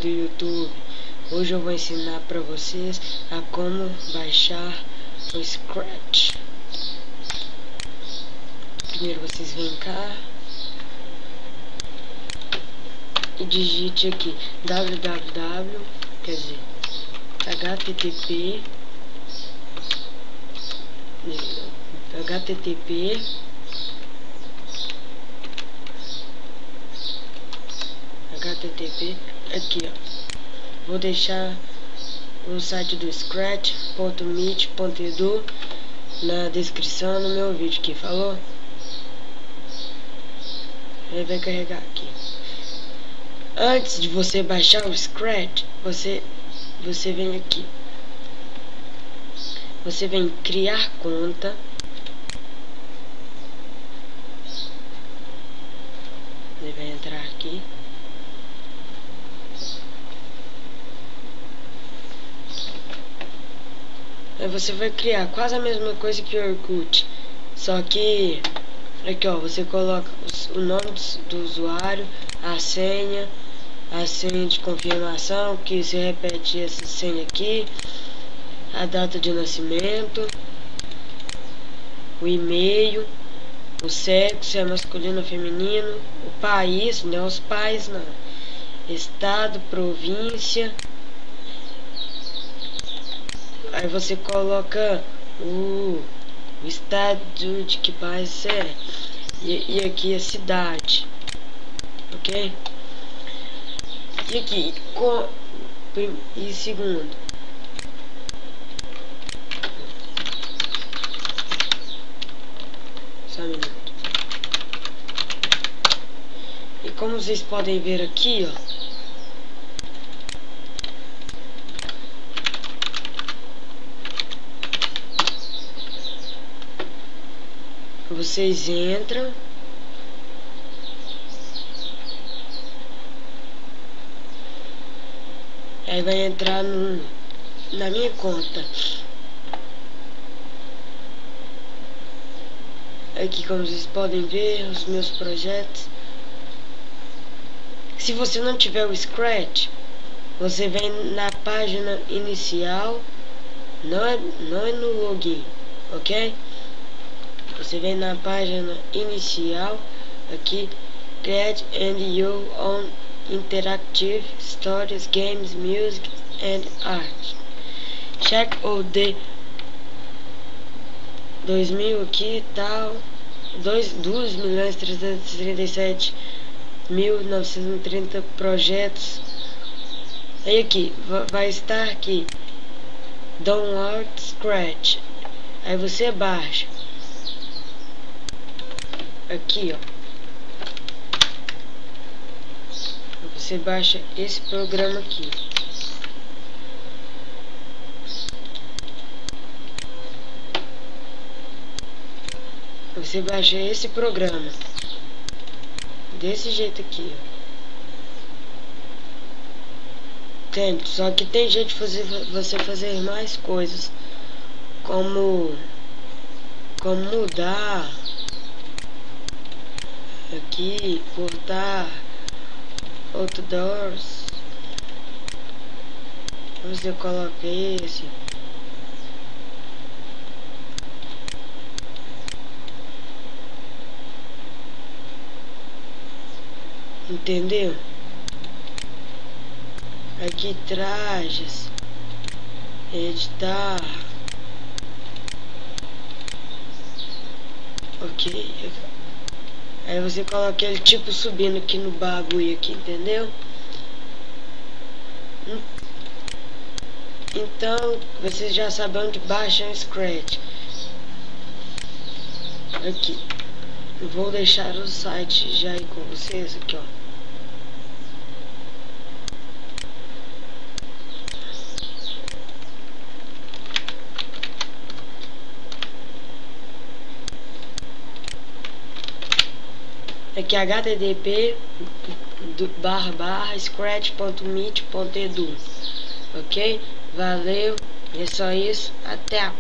do YouTube. Hoje eu vou ensinar para vocês a como baixar o Scratch. Primeiro vocês vêm cá e digite aqui www, quer dizer, http aqui, ó. Vou deixar o site do scratch.meet.edu na descrição no meu vídeo aqui, falou? Ele vai carregar aqui. Antes de você baixar o Scratch, você vem aqui. Você vem criar conta. Ele vai entrar aqui. Aí você vai criar quase a mesma coisa que o Orkut, só que aqui, ó, você coloca o nome do usuário, a senha de confirmação, que você repete essa senha aqui, a data de nascimento, o e-mail, o sexo, se é masculino ou feminino, o país, não os pais, não, estado, província. Aí você coloca o estado de que país você é e aqui a cidade, ok? E aqui e segundo, só um minuto. E como vocês podem ver aqui, ó, vocês entram, aí vai entrar na minha conta. Aqui, como vocês podem ver, os meus projetos. Se você não tiver o Scratch, você vem na página inicial, não é no login, ok? Você vem na página inicial, aqui, Create and Your Own Interactive Stories, Games, Music and Art. Check all the 2000 aqui e tal, 2.337.930 projetos. Aí aqui, vai estar aqui, Download Scratch. Aí você baixa. Aqui, ó, você baixa esse programa aqui. Você baixa esse programa desse jeito aqui, ó. Entende? Só que tem jeito de você fazer mais coisas, como mudar aqui, cortar outdoors. Você coloca esse, entendeu? Aqui trajes, editar, ok. Aí você coloca aquele tipo subindo aqui no bagulho aqui, entendeu? Então, vocês já sabem onde baixa o Scratch. Aqui. Eu vou deixar o site já aí com vocês, aqui, ó. Aqui http://scratch.meet.edu. Ok? Valeu, é só isso, até a